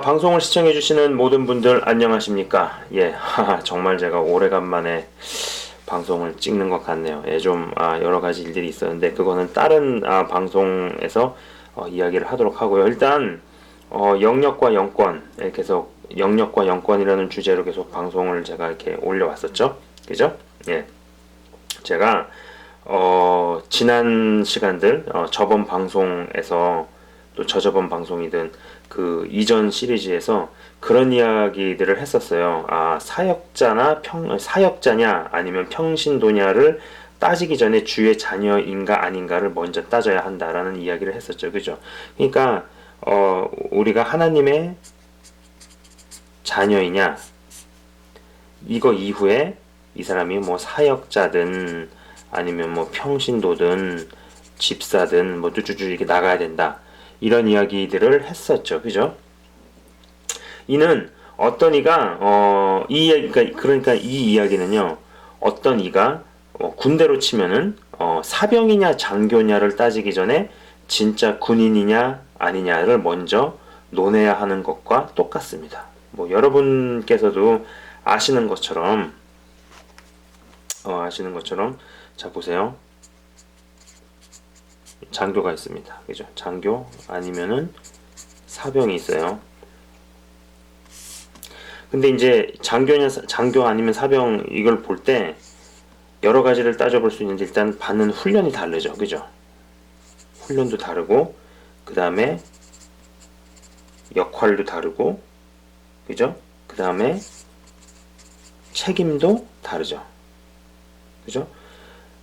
방송을 시청해주시는 모든 분들 안녕하십니까? 정말 제가 오래간만에 방송을 찍는 것 같네요. 여러 가지 일들이 있었는데, 그거는 다른 방송에서 이야기를 하도록 하고요. 일단, 영역과 영권, 계속, 영역과 영권이라는 주제로 계속 방송을 제가 이렇게 올려왔었죠. 그죠? 제가, 지난 시간들, 저번 방송에서 또 저저번 방송이든 그 이전 시리즈에서 그런 이야기들을 했었어요. 사역자냐 아니면 평신도냐를 따지기 전에 주의 자녀인가 아닌가를 먼저 따져야 한다라는 이야기를 했었죠. 그죠? 그러니까 우리가 하나님의 자녀이냐, 이거 이후에 이 사람이 뭐 사역자든 아니면 뭐 평신도든 집사든 뭐 쭈쭈쭈 이렇게 나가야 된다. 이런 이야기들을 했었죠. 그죠? 이는 어떤 이가 이 이야기 그러니까 이 이야기는요. 어떤 이가 군대로 치면은 사병이냐 장교냐를 따지기 전에 진짜 군인이냐 아니냐를 먼저 논해야 하는 것과 똑같습니다. 뭐 여러분께서도 아시는 것처럼 자 보세요. 장교가 있습니다. 그죠? 장교 아니면은 사병이 있어요. 근데 이제 장교 아니면 사병 이걸 볼 때 여러 가지를 따져볼 수 있는데 일단 받는 훈련이 다르죠. 그죠? 훈련도 다르고 그 다음에 역할도 다르고 그죠? 그 다음에 책임도 다르죠. 그죠?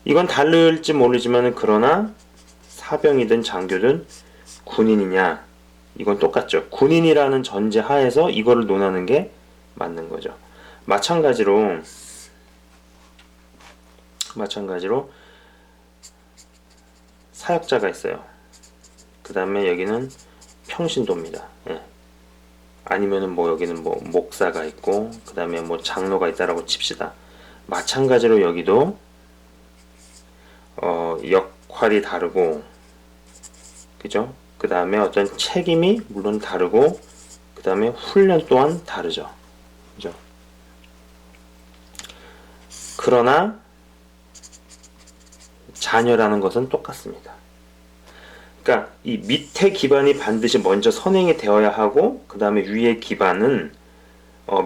이건 다를지 모르지만 그러나 사병이든 장교든 군인이냐 이건 똑같죠. 군인이라는 전제 하에서 이거를 논하는 게 맞는 거죠. 마찬가지로 사역자가 있어요. 그 다음에 여기는 평신도입니다. 아니면은 뭐 여기는 뭐 목사가 있고 그 다음에 뭐 장로가 있다라고 칩시다. 마찬가지로 여기도 역할이 다르고 그죠? 그 다음에 어떤 책임이 물론 다르고 그 다음에 훈련 또한 다르죠. 그죠? 그러나 자녀라는 것은 똑같습니다. 그러니까 이 밑에 기반이 반드시 먼저 선행이 되어야 하고 그 다음에 위의 기반은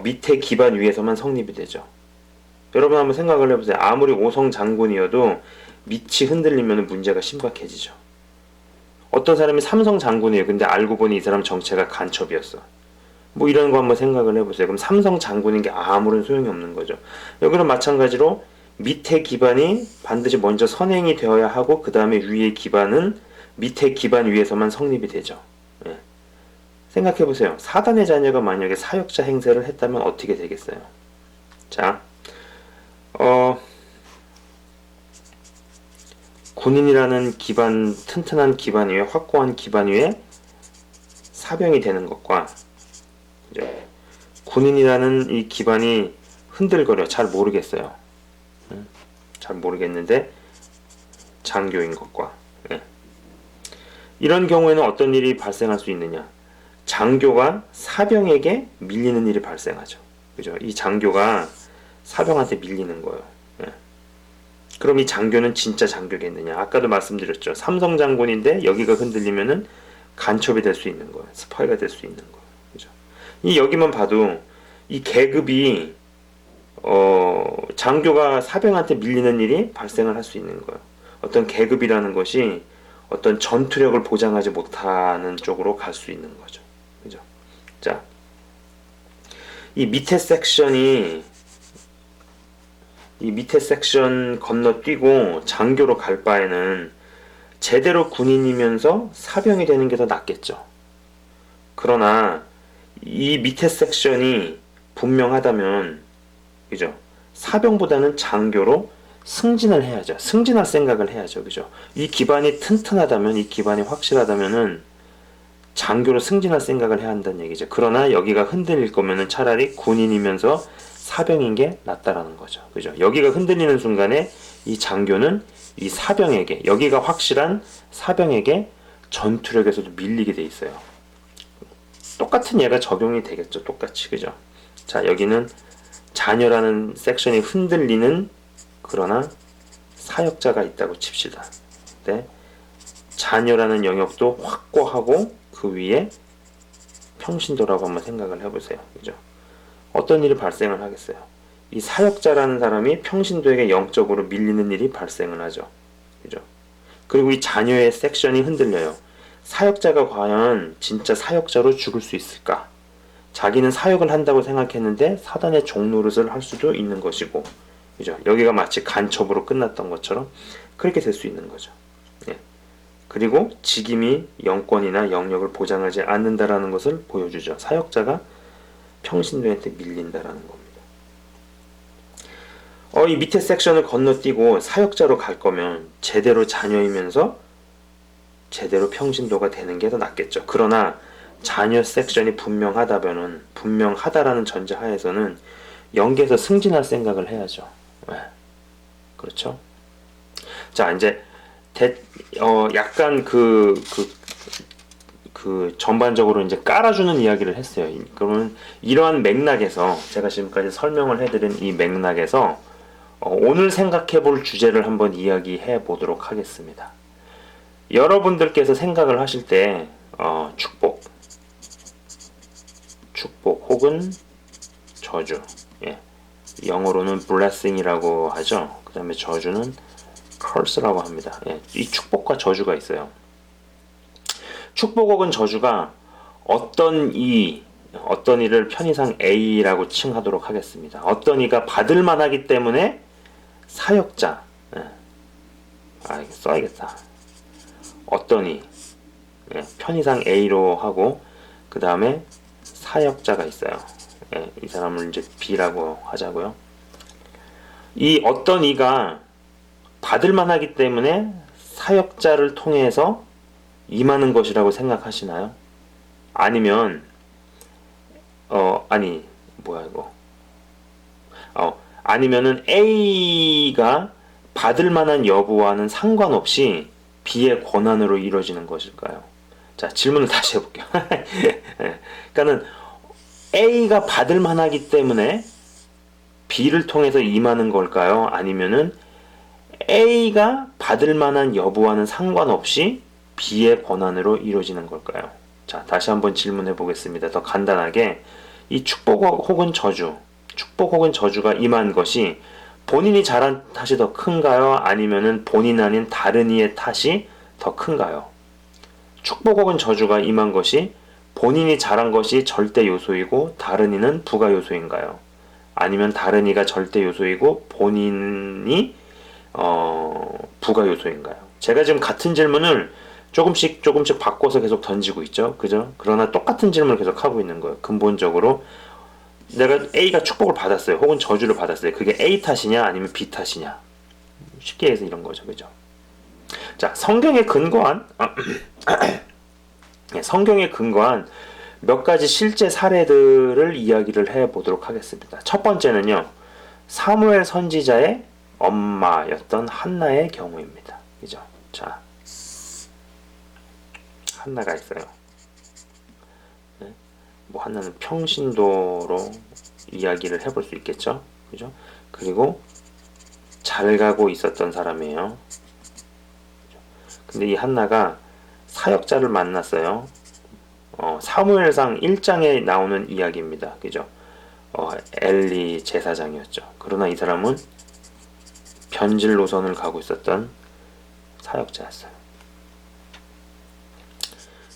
밑에 기반 위에서만 성립이 되죠. 여러분 한번 생각을 해보세요. 아무리 오성 장군이어도 밑이 흔들리면 문제가 심각해지죠. 어떤 사람이 삼성 장군이에요. 근데 알고 보니 이 사람 정체가 간첩이었어. 뭐 이런 거 한번 생각을 해보세요. 그럼 삼성 장군인 게 아무런 소용이 없는 거죠. 여기는 마찬가지로 밑에 기반이 반드시 먼저 선행이 되어야 하고 그 다음에 위의 기반은 밑에 기반 위에서만 성립이 되죠. 생각해보세요. 사단의 자녀가 만약에 사역자 행세를 했다면 어떻게 되겠어요? 자, 군인이라는 튼튼한 기반 위에, 확고한 기반 위에 사병이 되는 것과, 그죠? 군인이라는 이 기반이 흔들거려. 잘 모르겠어요. 잘 모르겠는데, 장교인 것과. 이런 경우에는 어떤 일이 발생할 수 있느냐? 장교가 사병에게 밀리는 일이 발생하죠. 그죠? 이 장교가 사병한테 밀리는 거예요. 그럼 이 장교는 진짜 장교겠느냐? 아까도 말씀드렸죠. 삼성 장군인데 여기가 흔들리면은 간첩이 될 수 있는 거예요. 스파이가 될 수 있는 거예요. 그죠? 이 여기만 봐도 이 계급이 장교가 사병한테 밀리는 일이 발생을 할 수 있는 거예요. 어떤 계급이라는 것이 어떤 전투력을 보장하지 못하는 쪽으로 갈 수 있는 거죠. 그죠? 자, 이 밑에 섹션 건너뛰고 장교로 갈 바에는 제대로 군인이면서 사병이 되는 게 더 낫겠죠. 그러나 이 밑에 섹션이 분명하다면, 그죠? 사병보다는 장교로 승진을 해야죠. 승진할 생각을 해야죠. 그죠? 이 기반이 튼튼하다면, 이 기반이 확실하다면은 장교로 승진할 생각을 해야 한다는 얘기죠. 그러나 여기가 흔들릴 거면은 차라리 군인이면서 사병인 게 낫다라는 거죠. 그죠? 여기가 흔들리는 순간에 이 장교는 이 사병에게, 여기가 확실한 사병에게 전투력에서도 밀리게 돼 있어요. 똑같은 예가 적용이 되겠죠. 똑같이. 그죠? 자, 여기는 자녀라는 섹션이 흔들리는 그러나 사역자가 있다고 칩시다. 네. 자녀라는 영역도 확고하고 그 위에 평신도라고 한번 생각을 해보세요. 그죠? 어떤 일이 발생을 하겠어요? 이 사역자라는 사람이 평신도에게 영적으로 밀리는 일이 발생을 하죠. 그죠? 그리고 이 자녀의 섹션이 흔들려요. 사역자가 과연 진짜 사역자로 죽을 수 있을까? 자기는 사역을 한다고 생각했는데 사단의 종노릇을 할 수도 있는 것이고, 그죠? 여기가 마치 간첩으로 끝났던 것처럼 그렇게 될 수 있는 거죠. 예. 그리고 직임이 영권이나 영역을 보장하지 않는다라는 것을 보여주죠. 사역자가 평신도한테 밀린다라는 겁니다. 이 밑에 섹션을 건너뛰고 사역자로 갈 거면 제대로 자녀이면서 제대로 평신도가 되는 게 더 낫겠죠. 그러나 자녀 섹션이 분명하다라는 전제하에서는 영계에서 승진할 생각을 해야죠. 네. 그렇죠? 자, 이제 약간 전반적으로 이제 깔아주는 이야기를 했어요. 그러면 이러한 맥락에서 제가 지금까지 설명을 해드린 이 맥락에서 오늘 생각해볼 주제를 한번 이야기해 보도록 하겠습니다. 여러분들께서 생각을 하실 때 축복 혹은 저주, 예. 영어로는 blessing이라고 하죠. 그 다음에 저주는 curse라고 합니다. 예. 이 축복과 저주가 있어요. 축복 혹은 저주가 어떤 이를 편의상 A라고 칭하도록 하겠습니다. 어떤 이가 받을 만하기 때문에 사역자, 예. 이거 써야겠다. 어떤 이, 예. 편의상 A로 하고 그 다음에 사역자가 있어요. 예. 이 사람을 이제 B라고 하자고요. 이 어떤 이가 받을 만하기 때문에 사역자를 통해서 임하는 것이라고 생각하시나요? 아니면 아니면은 A가 받을 만한 여부와는 상관없이 B의 권한으로 이루어지는 것일까요? 자, 질문을 다시 해볼게요. 그러니까는 A가 받을 만하기 때문에 B를 통해서 임하는 걸까요? 아니면은 A가 받을 만한 여부와는 상관없이 B의 권한으로 이루어지는 걸까요? 자, 다시 한번 질문해 보겠습니다. 더 간단하게 이 축복 혹은 저주가 임한 것이 본인이 잘한 탓이 더 큰가요? 아니면은 본인 아닌 다른 이의 탓이 더 큰가요? 축복 혹은 저주가 임한 것이 본인이 잘한 것이 절대 요소이고 다른 이는 부가 요소인가요? 아니면 다른 이가 절대 요소이고 본인이 부가 요소인가요? 제가 지금 같은 질문을 조금씩 바꿔서 계속 던지고 있죠. 그죠? 그러나 똑같은 질문을 계속 하고 있는 거예요. 근본적으로 내가 A가 축복을 받았어요. 혹은 저주를 받았어요. 그게 A 탓이냐 아니면 B 탓이냐. 쉽게 해서 이런 거죠. 그죠? 자, 성경에 근거한 몇 가지 실제 사례들을 이야기를 해 보도록 하겠습니다. 첫 번째는요. 사무엘 선지자의 엄마였던 한나의 경우입니다. 그죠? 자, 한나가 있어요. 네? 뭐 한나는 평신도로 이야기를 해볼 수 있겠죠. 그죠? 그리고 잘 가고 있었던 사람이에요. 근데 이 한나가 사역자를 만났어요. 사무엘상 1장에 나오는 이야기입니다. 그죠? 엘리 제사장이었죠. 그러나 이 사람은 변질 노선을 가고 있었던 사역자였어요.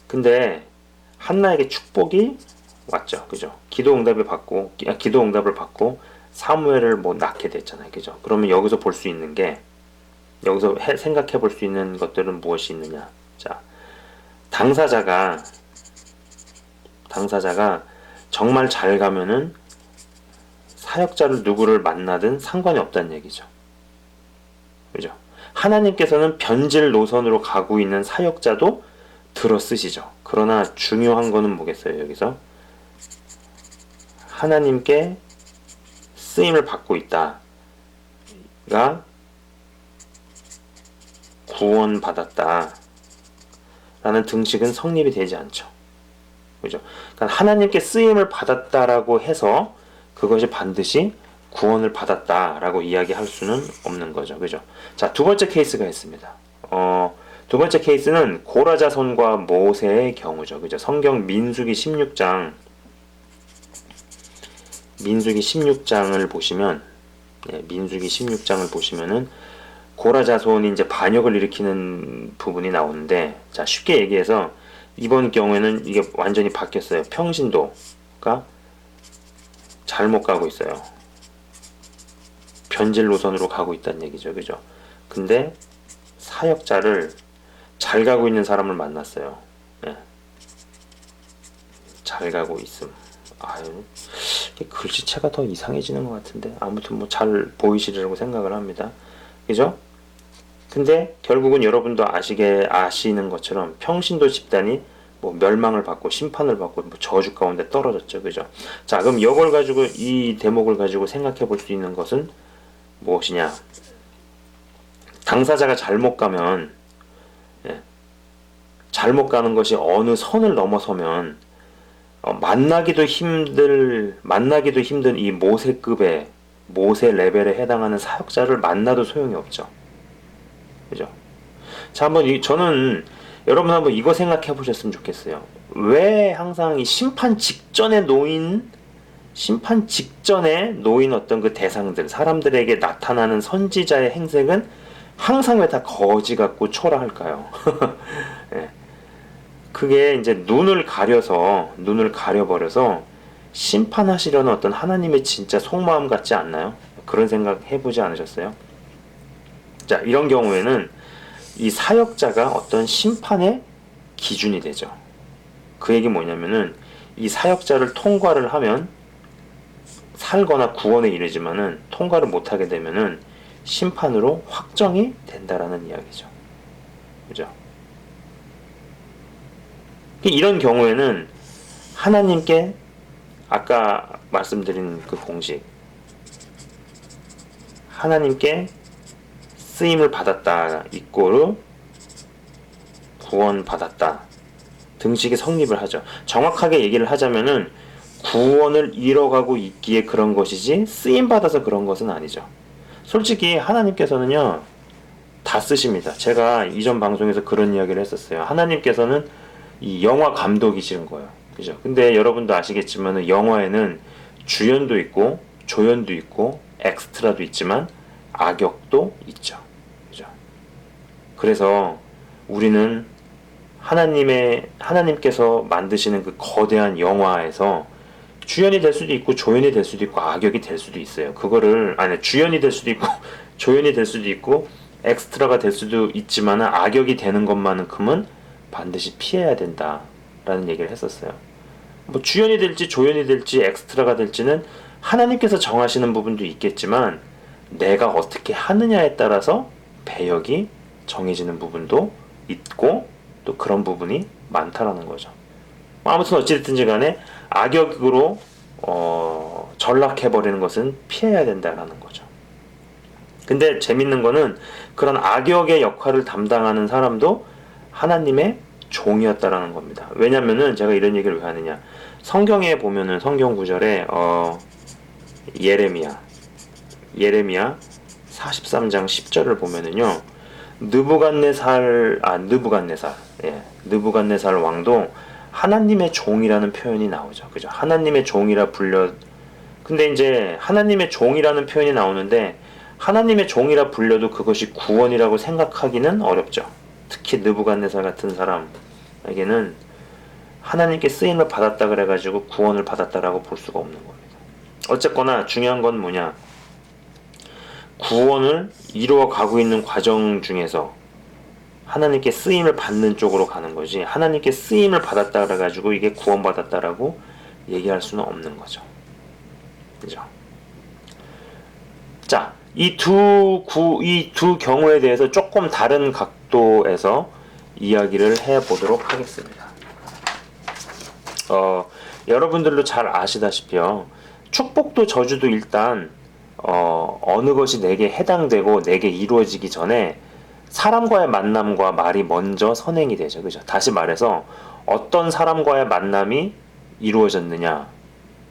근데 한나에게 축복이 왔죠. 그죠? 기도 응답을 받고 사무엘을 낳게 됐잖아요. 그죠? 그러면 여기서 볼 수 있는 게 여기서 생각해 볼 수 있는 것들은 무엇이 있느냐? 자, 당사자가 정말 잘 가면은 사역자를 누구를 만나든 상관이 없다는 얘기죠. 그죠? 하나님께서는 변질 노선으로 가고 있는 사역자도 들어 쓰시죠. 그러나 중요한 거는 뭐겠어요? 여기서 하나님께 쓰임을 받고 있다가 구원받았다 라는 등식은 성립이 되지 않죠. 그죠? 그러니까 하나님께 쓰임을 받았다라고 해서 그것이 반드시 구원을 받았다라고 이야기할 수는 없는 거죠. 그죠? 자, 두 번째 케이스가 있습니다. 두 번째 케이스는 고라 자손과 모세의 경우죠. 그죠? 성경 민수기 16장을 보시면, 민수기 16장을 보시면은 고라 자손이 이제 반역을 일으키는 부분이 나오는데, 자, 쉽게 얘기해서 이번 경우에는 이게 완전히 바뀌었어요. 평신도가 잘못 가고 있어요. 변질 노선으로 가고 있다는 얘기죠. 그죠? 근데 사역자를 잘 가고 있는 사람을 만났어요. 예. 잘 가고 있음. 아유, 글씨체가 더 이상해지는 것 같은데. 아무튼 뭐 잘 보이시리라고 생각을 합니다. 그죠? 근데 결국은 여러분도 아시는 것처럼 평신도 집단이 뭐 멸망을 받고 심판을 받고 뭐 저주 가운데 떨어졌죠. 그죠? 자, 그럼 이걸 가지고 이 대목을 가지고 생각해 볼 수 있는 것은 무엇이냐? 당사자가 잘못 가면, 잘못 가는 것이 어느 선을 넘어서면 만나기도 힘든 이 모세급의 모세 레벨에 해당하는 사역자를 만나도 소용이 없죠. 그죠? 자, 저는 여러분 한번 이거 생각해 보셨으면 좋겠어요. 왜 항상 이 심판 직전에 놓인 어떤 그 대상들, 사람들에게 나타나는 선지자의 행색은 항상 왜 다 거지 같고 초라할까요? 예. 그게 이제 눈을 가려버려서 심판하시려는 어떤 하나님의 진짜 속마음 같지 않나요? 그런 생각 해보지 않으셨어요? 자, 이런 경우에는 이 사역자가 어떤 심판의 기준이 되죠. 그 얘기 뭐냐면은 이 사역자를 통과를 하면 살거나 구원에 이르지만은 통과를 못하게 되면은 심판으로 확정이 된다라는 이야기죠. 그죠? 이런 경우에는 하나님께 아까 말씀드린 그 공식, 하나님께 쓰임을 받았다 이꼬르 구원 받았다 등식이 성립을 하죠. 정확하게 얘기를 하자면은 구원을 잃어가고 있기에 그런 것이지 쓰임 받아서 그런 것은 아니죠. 솔직히 하나님께서는요 다 쓰십니다. 제가 이전 방송에서 그런 이야기를 했었어요. 하나님께서는 이 영화 감독이신 거예요. 그죠? 근데 여러분도 아시겠지만 영화에는 주연도 있고 조연도 있고 엑스트라도 있지만 악역도 있죠. 그죠? 그래서 우리는 하나님께서 만드시는 그 거대한 영화에서 주연이 될 수도 있고 조연이 될 수도 있고 악역이 될 수도 있어요. 주연이 될 수도 있고 조연이 될 수도 있고 엑스트라가 될 수도 있지만 악역이 되는 것만큼은 반드시 피해야 된다라는 얘기를 했었어요. 뭐 주연이 될지 조연이 될지 엑스트라가 될지는 하나님께서 정하시는 부분도 있겠지만 내가 어떻게 하느냐에 따라서 배역이 정해지는 부분도 있고 또 그런 부분이 많다라는 거죠. 아무튼 어찌됐든지 간에 악역으로 전락해버리는 것은 피해야 된다라는 거죠. 근데 재밌는 거는 그런 악역의 역할을 담당하는 사람도 하나님의 종이었다라는 겁니다. 왜냐면은 제가 이런 얘기를 왜 하느냐. 성경에 보면은 성경 구절에 예레미야 43장 10절을 보면은요. 느부갓네살 왕도 하나님의 종이라는 표현이 나오죠. 그죠? 하나님의 종이라 근데 이제 하나님의 종이라는 표현이 나오는데 하나님의 종이라 불려도 그것이 구원이라고 생각하기는 어렵죠. 특히 느부갓네살 같은 사람에게는 하나님께 쓰임을 받았다 그래가지고 구원을 받았다라고 볼 수가 없는 겁니다. 어쨌거나 중요한 건 뭐냐? 구원을 이루어 가고 있는 과정 중에서 하나님께 쓰임을 받는 쪽으로 가는 거지 하나님께 쓰임을 받았다 그래가지고 이게 구원받았다라고 얘기할 수는 없는 거죠. 그죠? 자, 이 두 경우에 대해서 조금 다른 각도에서 이야기를 해보도록 하겠습니다. 여러분들도 잘 아시다시피요. 축복도 저주도 일단 어느 것이 내게 해당되고 내게 이루어지기 전에 사람과의 만남과 말이 먼저 선행이 되죠. 그죠? 다시 말해서 어떤 사람과의 만남이 이루어졌느냐,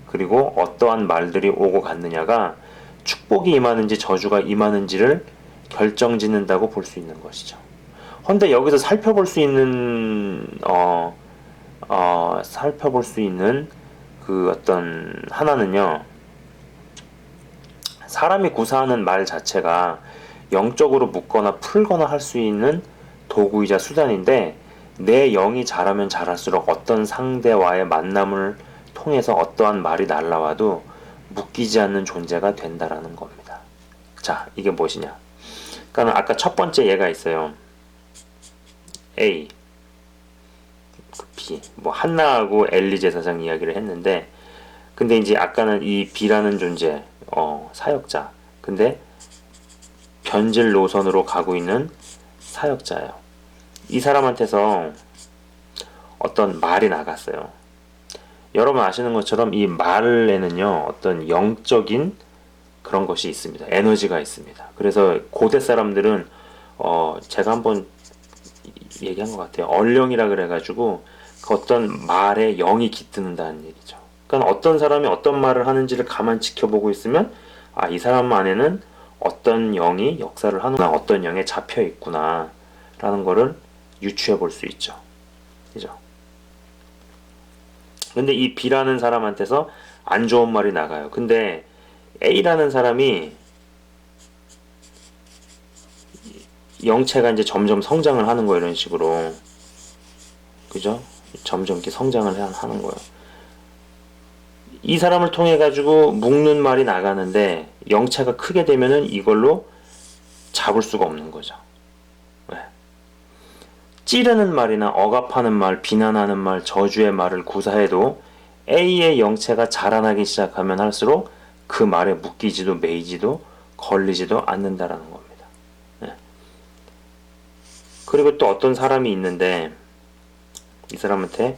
그리고 어떠한 말들이 오고 갔느냐가 축복이 임하는지 저주가 임하는지를 결정짓는다고 볼 수 있는 것이죠. 헌데 여기서 살펴볼 수 있는 그 어떤 하나는요, 사람이 구사하는 말 자체가 영적으로 묶거나 풀거나 할 수 있는 도구이자 수단인데, 내 영이 자라면 자랄수록 어떤 상대와의 만남을 통해서 어떠한 말이 날라와도 묶이지 않는 존재가 된다라는 겁니다. 자, 이게 무엇이냐? 그러니까 아까 첫 번째 예가 있어요. A, B, 뭐 한나하고 엘리 제사장 이야기를 했는데, 근데 이제 아까는 이 B라는 존재, 사역자. 근데 변질 노선으로 가고 있는 사역자예요. 이 사람한테서 어떤 말이 나갔어요. 여러분 아시는 것처럼 이 말에는요, 어떤 영적인 그런 것이 있습니다. 에너지가 있습니다. 그래서 고대 사람들은 제가 한번 얘기한 것 같아요. 얼령이라 그래가지고 그 어떤 말에 영이 깃드는다는 얘기죠. 그러니까 어떤 사람이 어떤 말을 하는지를 가만 지켜보고 있으면, 아, 이 사람 안에는 어떤 영이 역사를 하는구나, 어떤 영에 잡혀 있구나 라는 거를 유추해 볼 수 있죠. 그죠? 근데 이 B라는 사람한테서 안 좋은 말이 나가요. 근데 A라는 사람이 영체가 이제 점점 성장을 하는 거예요. 이런 식으로. 그죠? 점점 이렇게 성장을 하는 거예요. 이 사람을 통해 가지고 묶는 말이 나가는데, 영체가 크게 되면은 이걸로 잡을 수가 없는 거죠. 네. 찌르는 말이나 억압하는 말, 비난하는 말, 저주의 말을 구사해도 A의 영체가 자라나기 시작하면 할수록 그 말에 묶이지도 매이지도 걸리지도 않는다라는 겁니다. 네. 그리고 또 어떤 사람이 있는데, 이 사람한테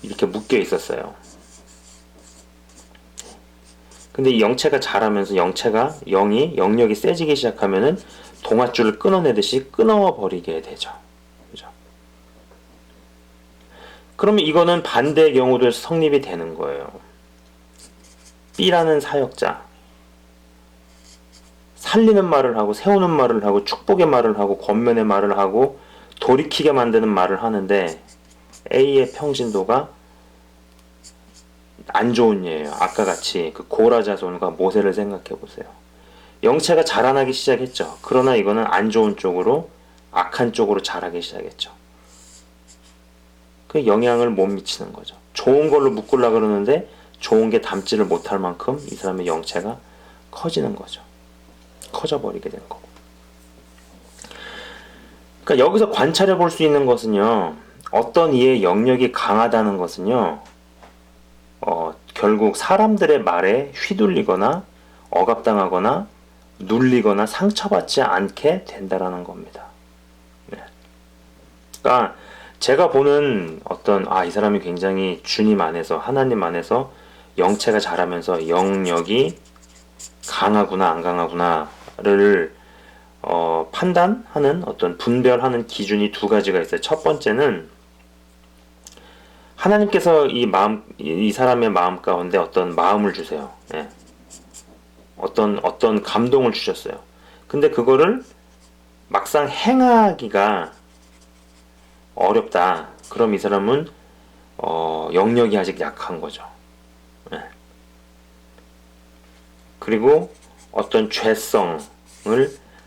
이렇게 묶여 있었어요. 근데 이 영체가 자라면서 영력이 세지기 시작하면은 동아줄을 끊어내듯이 끊어버리게 되죠. 그죠? 그러면 이거는 반대의 경우도 성립이 되는 거예요. B라는 사역자, 살리는 말을 하고 세우는 말을 하고 축복의 말을 하고 권면의 말을 하고 돌이키게 만드는 말을 하는데, A의 평신도가 안 좋은 예예요. 아까 같이 그 고라 자손과 모세를 생각해 보세요. 영체가 자라나기 시작했죠. 그러나 이거는 안 좋은 쪽으로, 악한 쪽으로 자라기 시작했죠. 그 영향을 못 미치는 거죠. 좋은 걸로 묶으려고 그러는데 좋은 게 담지를 못할 만큼 이 사람의 영체가 커지는 거죠. 커져버리게 된 거고. 그러니까 여기서 관찰해 볼 수 있는 것은요, 어떤 이의 영역이 강하다는 것은요, 결국 사람들의 말에 휘둘리거나 억압당하거나 눌리거나 상처받지 않게 된다라는 겁니다. 네. 그러니까 제가 보는 어떤, 이 사람이 굉장히 주님 안에서, 하나님 안에서 영체가 자라면서 영역이 강하구나 안 강하구나를 판단하는, 어떤 분별하는 기준이 두 가지가 있어요. 첫 번째는 하나님께서 이 사람의 마음 가운데 어떤 마음을 주세요. 예. 어떤 감동을 주셨어요. 근데 그거를 막상 행하기가 어렵다. 그럼 이 사람은 영역이 아직 약한 거죠. 예. 그리고 어떤 죄성을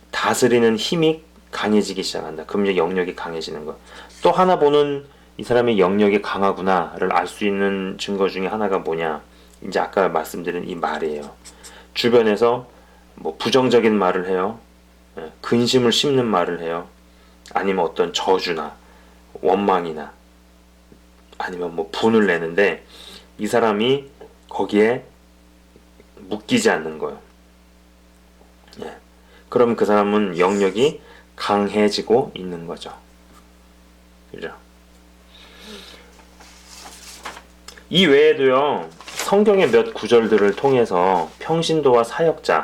다스리는 힘이 강해지기 시작한다. 그럼 이제 영역이 강해지는 거. 또 하나 보는 이 사람의 영역이 강하구나를 알 수 있는 증거 중에 하나가 뭐냐? 이제 아까 말씀드린 이 말이에요. 주변에서 뭐 부정적인 말을 해요. 근심을 심는 말을 해요. 아니면 어떤 저주나 원망이나 아니면 뭐 분을 내는데, 이 사람이 거기에 묶이지 않는 거예요. 그럼 그 사람은 영역이 강해지고 있는 거죠. 그죠? 이 외에도요, 성경의 몇 구절들을 통해서 평신도와 사역자의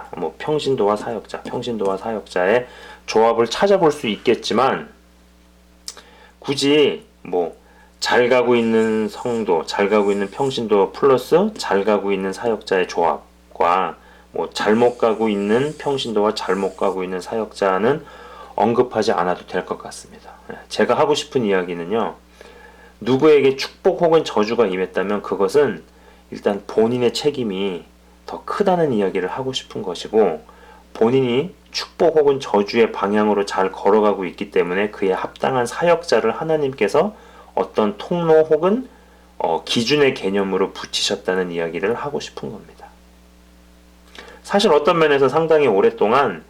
조합을 찾아볼 수 있겠지만, 굳이 뭐 잘 가고 있는 성도, 잘 가고 있는 평신도 플러스 잘 가고 있는 사역자의 조합과 뭐 잘못 가고 있는 평신도와 잘못 가고 있는 사역자는 언급하지 않아도 될 것 같습니다. 제가 하고 싶은 이야기는요. 누구에게 축복 혹은 저주가 임했다면 그것은 일단 본인의 책임이 더 크다는 이야기를 하고 싶은 것이고, 본인이 축복 혹은 저주의 방향으로 잘 걸어가고 있기 때문에 그에 합당한 사역자를 하나님께서 어떤 통로 혹은 기준의 개념으로 붙이셨다는 이야기를 하고 싶은 겁니다. 사실 어떤 면에서 상당히 오랫동안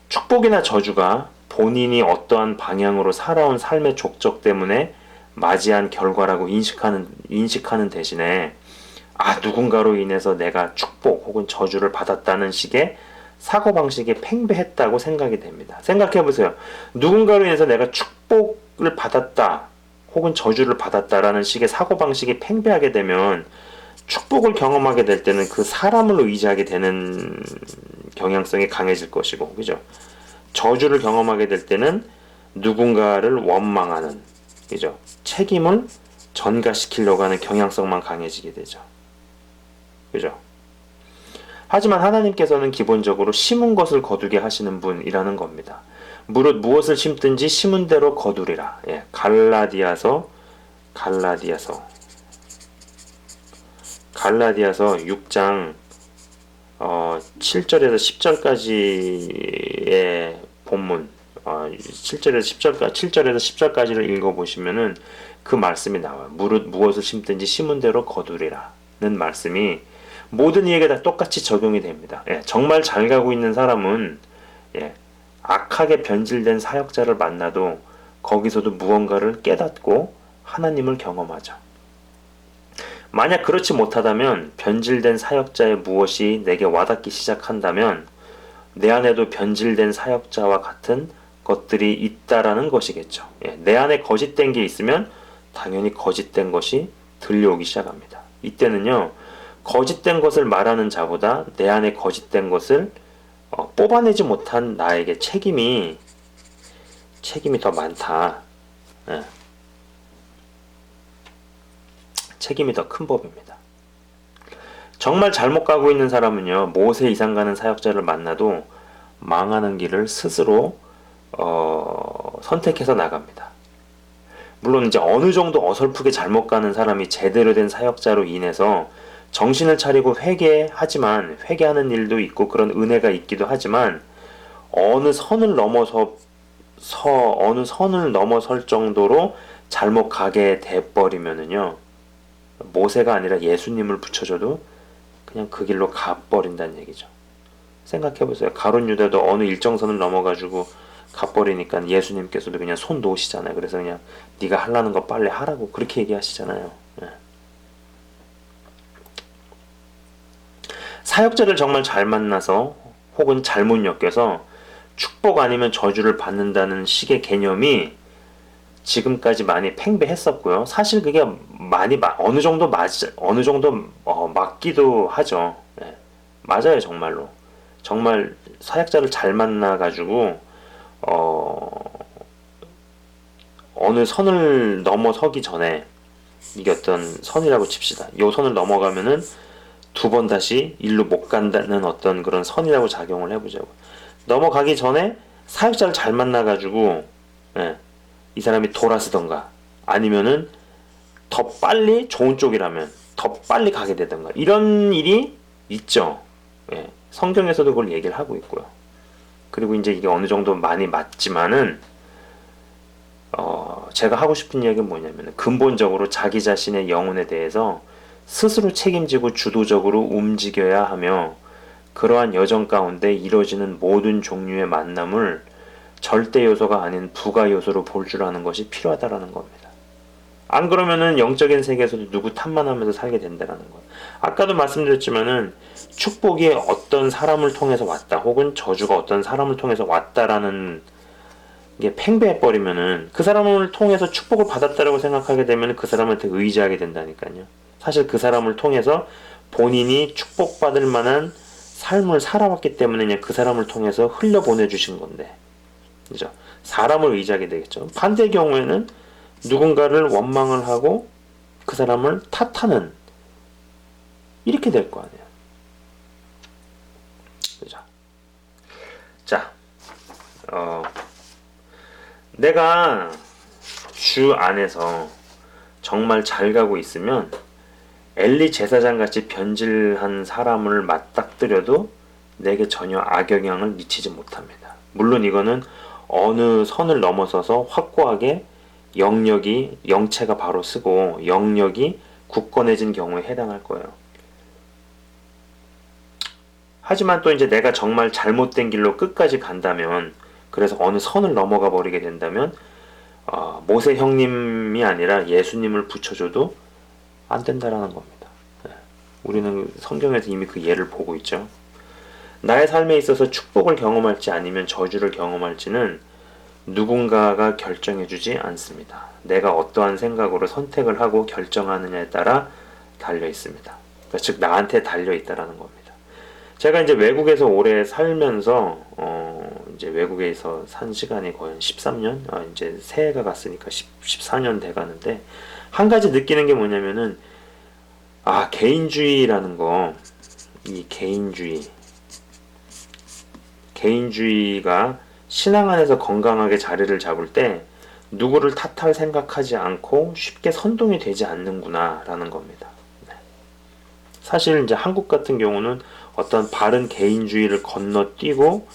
축복이나 저주가 본인이 어떠한 방향으로 살아온 삶의 족적 때문에 맞이한 결과라고 인식하는 대신에, 누군가로 인해서 내가 축복 혹은 저주를 받았다는 식의 사고방식이 팽배했다고 생각이 됩니다. 생각해보세요. 누군가로 인해서 내가 축복을 받았다 혹은 저주를 받았다라는 식의 사고방식이 팽배하게 되면 축복을 경험하게 될 때는 그 사람을 의지하게 되는 경향성이 강해질 것이고, 그죠? 저주를 경험하게 될 때는 누군가를 원망하는, 그죠? 책임을 전가시키려고 하는 경향성만 강해지게 되죠. 그죠? 하지만 하나님께서는 기본적으로 심은 것을 거두게 하시는 분이라는 겁니다. 무릇 무엇을 심든지 심은 대로 거두리라. 갈라디아서 6장 7절에서 10절까지의 본문, 7절에서 10절까지를 읽어보시면은 그 말씀이 나와요. 무릇 무엇을 심든지 심은 대로 거두리라는 말씀이 모든 이에게 다 똑같이 적용이 됩니다. 정말 잘 가고 있는 사람은 악하게 변질된 사역자를 만나도 거기서도 무언가를 깨닫고 하나님을 경험하죠. 만약 그렇지 못하다면 변질된 사역자의 무엇이 내게 와닿기 시작한다면 내 안에도 변질된 사역자와 같은 것들이 있다라는 것이겠죠. 내 안에 거짓된 게 있으면 당연히 거짓된 것이 들려오기 시작합니다. 이때는요, 거짓된 것을 말하는 자보다 내 안에 거짓된 것을 뽑아내지 못한 나에게 책임이 더 많다. 책임이 더 큰 법입니다. 정말 잘못 가고 있는 사람은요, 모세 이상 가는 사역자를 만나도 망하는 길을 스스로 선택해서 나갑니다. 물론 이제 어느 정도 어설프게 잘못 가는 사람이 제대로 된 사역자로 인해서 정신을 차리고 회개하는 일도 있고 그런 은혜가 있기도 하지만, 어느 선을 넘어설 정도로 잘못 가게 돼버리면은요, 모세가 아니라 예수님을 붙여줘도 그냥 그 길로 가버린다는 얘기죠. 생각해보세요. 가룟 유다도 어느 일정선을 넘어가지고 가버리니까 예수님께서도 그냥 손 놓으시잖아요. 그래서 그냥 네가 하려는 거 빨리 하라고 그렇게 얘기하시잖아요. 사역자를 정말 잘 만나서 혹은 잘못 엮여서 축복 아니면 저주를 받는다는 식의 개념이 지금까지 많이 팽배했었고요. 사실 그게 어느 정도 맞기도 하죠. 맞아요, 정말로. 정말 사역자를 잘 만나가지고 어느 선을 넘어서기 전에, 이게 어떤 선이라고 칩시다. 요 선을 넘어가면은 두 번 다시 일로 못 간다는 어떤 그런 선이라고 작용을 해보자고. 넘어가기 전에 사역자를 잘 만나가지고 이 사람이 돌아서던가, 아니면은 더 빨리, 좋은 쪽이라면 더 빨리 가게 되던가, 이런 일이 있죠. 성경에서도 그걸 얘기를 하고 있고요. 그리고 이제 이게 어느 정도 많이 맞지만은 제가 하고 싶은 이야기는 뭐냐면, 근본적으로 자기 자신의 영혼에 대해서 스스로 책임지고 주도적으로 움직여야 하며, 그러한 여정 가운데 이루어지는 모든 종류의 만남을 절대 요소가 아닌 부가 요소로 볼 줄 아는 것이 필요하다라는 겁니다. 안 그러면은 영적인 세계에서도 누구 탓만하면서 살게 된다라는 것. 아까도 말씀드렸지만은 축복이 어떤 사람을 통해서 왔다, 혹은 저주가 어떤 사람을 통해서 왔다라는 게 팽배해버리면은 그 사람을 통해서 축복을 받았다라고 생각하게 되면 그 사람한테 의지하게 된다니까요. 사실 그 사람을 통해서 본인이 축복받을 만한 삶을 살아왔기 때문에 그냥 그 사람을 통해서 흘려보내주신 건데, 그죠? 사람을 의지하게 되겠죠. 반대의 경우에는 누군가를 원망을 하고 그 사람을 탓하는, 이렇게 될 거 아니에요. 그죠? 자, 내가 주 안에서 정말 잘 가고 있으면 엘리 제사장 같이 변질한 사람을 맞닥뜨려도 내게 전혀 악영향을 미치지 못합니다. 물론 이거는 어느 선을 넘어서서 확고하게 영역이, 영체가 바로 쓰고 영역이 굳건해진 경우에 해당할 거예요. 하지만 또 이제 내가 정말 잘못된 길로 끝까지 간다면, 그래서 어느 선을 넘어가 버리게 된다면 모세 형님이 아니라 예수님을 붙여줘도 안 된다라는 겁니다. 우리는 성경에서 이미 그 예를 보고 있죠. 나의 삶에 있어서 축복을 경험할지 아니면 저주를 경험할지는 누군가가 결정해주지 않습니다. 내가 어떠한 생각으로 선택을 하고 결정하느냐에 따라 달려 있습니다. 그러니까 즉 나한테 달려 있다라는 겁니다. 제가 이제 외국에서 오래 살면서 이제 외국에서 산 시간이 거의 13년, 이제 새해가 갔으니까 14년 돼 가는데, 한 가지 느끼는 게 뭐냐면은 개인주의라는 거, 이 개인주의가 신앙 안에서 건강하게 자리를 잡을 때 누구를 탓할 생각하지 않고 쉽게 선동이 되지 않는구나라는 겁니다. 사실 이제 한국 같은 경우는 어떤 바른 개인주의를 건너뛰고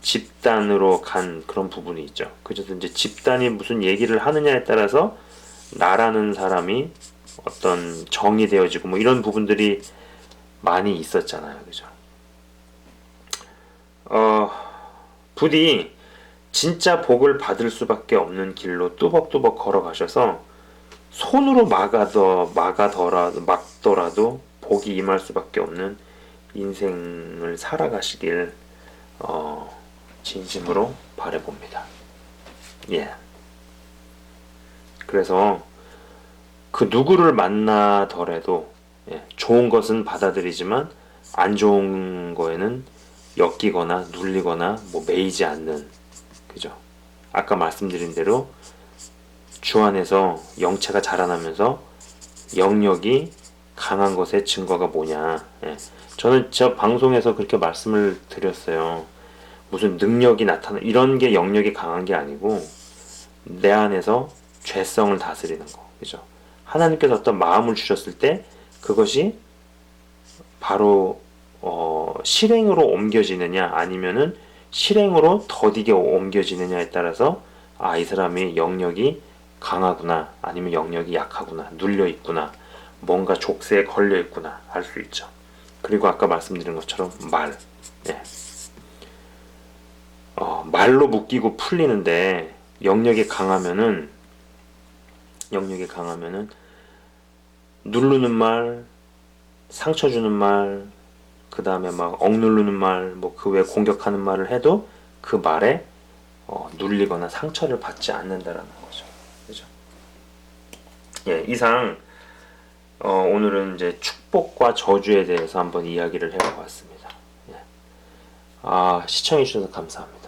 집단으로 간 그런 부분이 있죠. 그래서 이제 집단이 무슨 얘기를 하느냐에 따라서 나라는 사람이 어떤 정이 되어지고 뭐 이런 부분들이 많이 있었잖아요. 그죠? 부디 진짜 복을 받을 수밖에 없는 길로 뚜벅뚜벅 걸어가셔서 손으로 막더라도 복이 임할 수밖에 없는 인생을 살아가시길 진심으로 바라봅니다. 예. 그래서 그 누구를 만나더라도 좋은 것은 받아들이지만 안 좋은 거에는 엮이거나 눌리거나 뭐 매이지 않는, 그죠? 아까 말씀드린 대로 주 안에서 영체가 자라나면서 영역이 강한 것의 증거가 뭐냐. 저는 저 방송에서 그렇게 말씀을 드렸어요. 무슨 능력이 나타나 이런 게 영역이 강한 게 아니고 내 안에서 죄성을 다스리는 거, 그죠? 하나님께서 어떤 마음을 주셨을 때 그것이 바로 실행으로 옮겨지느냐 아니면은 실행으로 더디게 옮겨지느냐에 따라서 이 사람의 영역이 강하구나 아니면 영역이 약하구나, 눌려 있구나, 뭔가 족쇄에 걸려 있구나 알 수 있죠. 그리고 아까 말씀드린 것처럼 말로 묶이고 풀리는데 영역이 강하면은 누르는 말, 상처 주는 말, 그 다음에 막 억누르는 말, 뭐 그 외 공격하는 말을 해도 그 말에 눌리거나 상처를 받지 않는다라는 거죠. 그죠? 예, 이상 오늘은 이제 축복과 저주에 대해서 한번 이야기를 해보았습니다. 예. 시청해주셔서 감사합니다.